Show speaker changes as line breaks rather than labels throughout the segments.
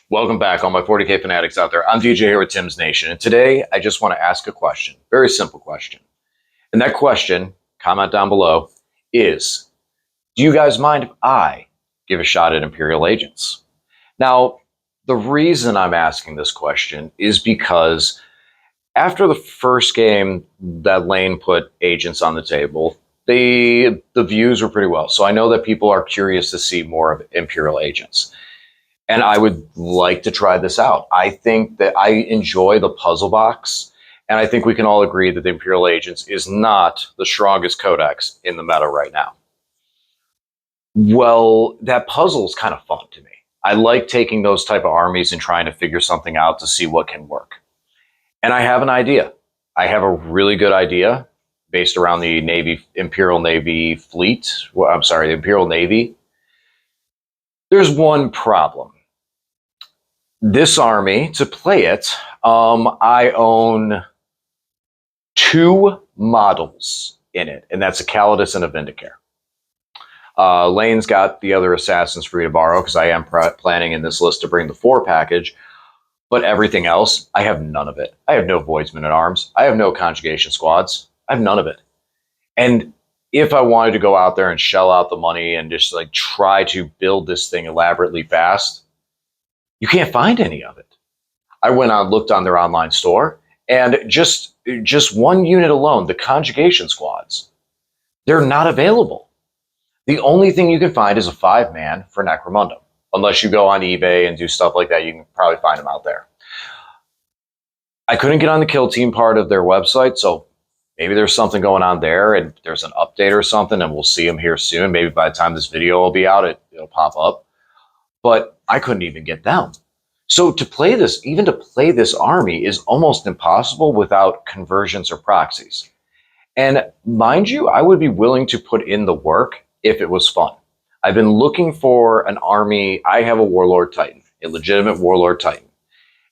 Welcome back, all my 40K fanatics out there. I'm DJ here with Tim's Nation, and today I just want to ask a question, very simple question. And that question, comment down below, is, do you guys mind if I give a shot at Imperial agents? Now, the reason I'm asking this question is because after the first game that Lane put agents on the table, the views were pretty well. So I know that people are curious to see more of Imperial agents. And I would like to try this out. I think that I enjoy the puzzle box, and I think we can all agree that the Imperial Agents is not the strongest codex in the meta right now. Well, that puzzle is kind of fun to me. I like taking those type of armies and trying to figure something out to see what can work. And I have an idea. I have a really good idea based around the Imperial Navy fleet. Well, I'm sorry, the Imperial Navy. There's one problem. This army, to play it, I own 2 models in it, and that's a Calidus and a Vindicare. Lane's got the other assassins free to borrow because I am planning in this list to bring the 4 package, but everything else, I have none of it. I have no Voidsmen at Arms. I have no conjugation squads. I have none of it. And if I wanted to go out there and shell out the money and just like try to build this thing elaborately fast, you can't find any of it. I went on, looked on their online store, and just one unit alone, the conjugation squads, they're not available. The only thing you can find is a 5-man for Necromundum. Unless you go on eBay and do stuff like that, you can probably find them out there. I couldn't get on the Kill Team part of their website, so maybe there's something going on there and there's an update or something, and we'll see them here soon. Maybe by the time this video will be out, it'll pop up. But I couldn't even get them. So to play this, even to play this army is almost impossible without conversions or proxies. And mind you, I would be willing to put in the work if it was fun. I've been looking for an army. I have a Warlord Titan, a legitimate Warlord Titan.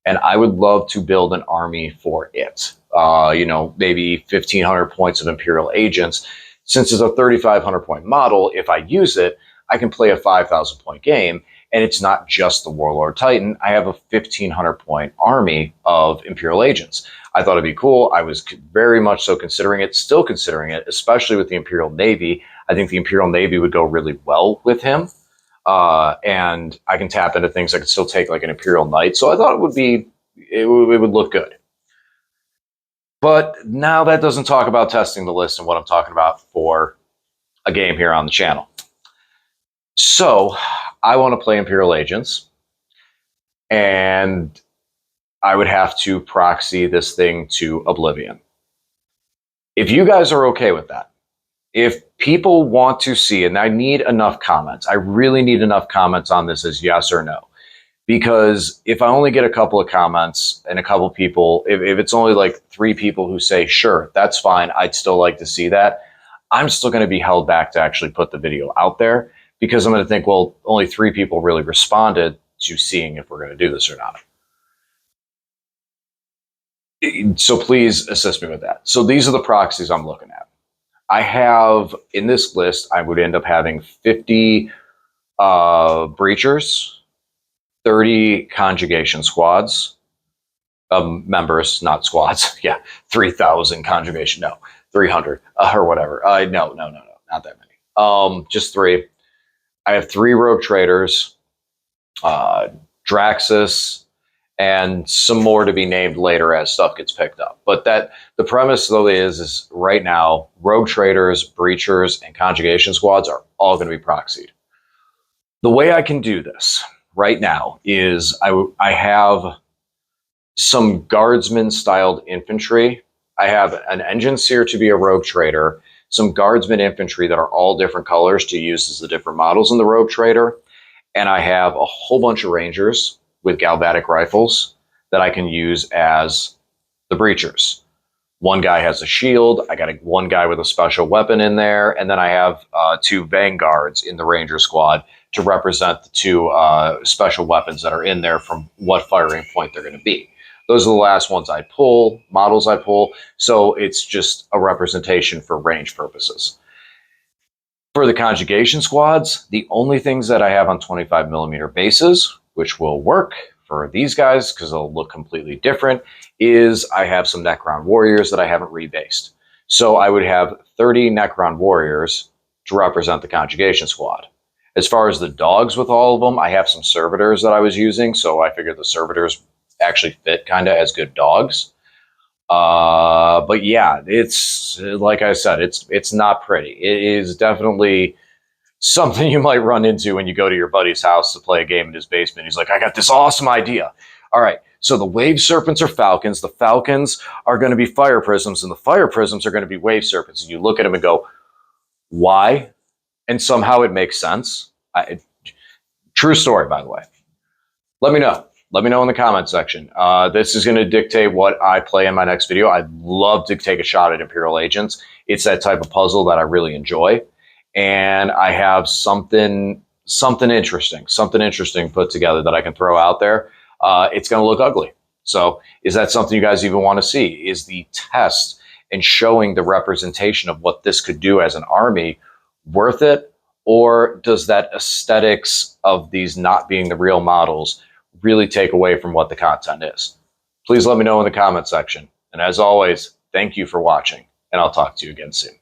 And I would love to build an army for it. Maybe 1,500 points of Imperial agents. Since it's a 3,500 point model, if I use it, I can play a 5,000 point game. And it's not just the Warlord Titan. I have a 1,500 point army of Imperial agents. I thought it'd be cool. I was very much so considering it, still considering it, especially with the Imperial Navy. I think the Imperial Navy would go really well with him. And I can tap into things. I could still take like an Imperial Knight. So I thought it would look good. But now that doesn't talk about testing the list and what I'm talking about for a game here on the channel. So I want to play Imperial agents, and I would have to proxy this thing to Oblivion. If you guys are okay with that, if people want to see, and I need enough comments, I really need enough comments on this as yes or no. Because if I only get a couple of comments and a couple people, if it's only like 3 people who say, sure, that's fine, I'd still like to see that, I'm still going to be held back to actually put the video out there. Because I'm going to think, well, only 3 people really responded to seeing if we're going to do this or not. So please assist me with that. So these are the proxies I'm looking at. I have, in this list, I would end up having 50 breachers, 30 conjugation squads, members, not squads. Yeah, 3,000 conjugation, no, 300 or whatever. No, not that many. Just 3. I have 3 rogue traders, Draxus, and some more to be named later as stuff gets picked up. But the premise though is right now, rogue traders, breachers, and conjugation squads are all going to be proxied. The way I can do this right now is I have some guardsman styled infantry. I have an engine seer to be a rogue trader, some guardsman infantry that are all different colors to use as the different models in the rogue trader. And I have a whole bunch of rangers with galvanic rifles that I can use as the breachers. One guy has a shield. I got one guy with a special weapon in there. And then I have 2 vanguards in the ranger squad to represent the 2 special weapons that are in there from what firing point they're going to be. Those are the last ones I pull, models I pull. So it's just a representation for range purposes. For the conjugation squads, the only things that I have on 25mm bases which will work for these guys because they'll look completely different, is I have some Necron warriors that I haven't rebased. So I would have 30 Necron warriors to represent the conjugation squad. As far as the dogs with all of them, I have some servitors that I was using, so I figured the servitors actually fit kind of as good dogs. But yeah, it's like I said, it's not pretty. It is definitely something you might run into when you go to your buddy's house to play a game in his basement. He's like, I got this awesome idea. All right, so the wave serpents are falcons. The falcons are going to be fire prisms, and the fire prisms are going to be wave serpents. And you look at them and go, why? And somehow it makes sense. True story, by the way. Let me know. Let me know in the comment section. This is going to dictate what I play in my next video. I'd love to take a shot at Imperial Agents. It's that type of puzzle that I really enjoy. And I have something interesting put together that I can throw out there. It's going to look ugly. So is that something you guys even want to see? Is the test and showing the representation of what this could do as an army worth it? Or does that aesthetics of these not being the real models really take away from what the content is? Please let me know in the comment section. And as always, thank you for watching, and I'll talk to you again soon.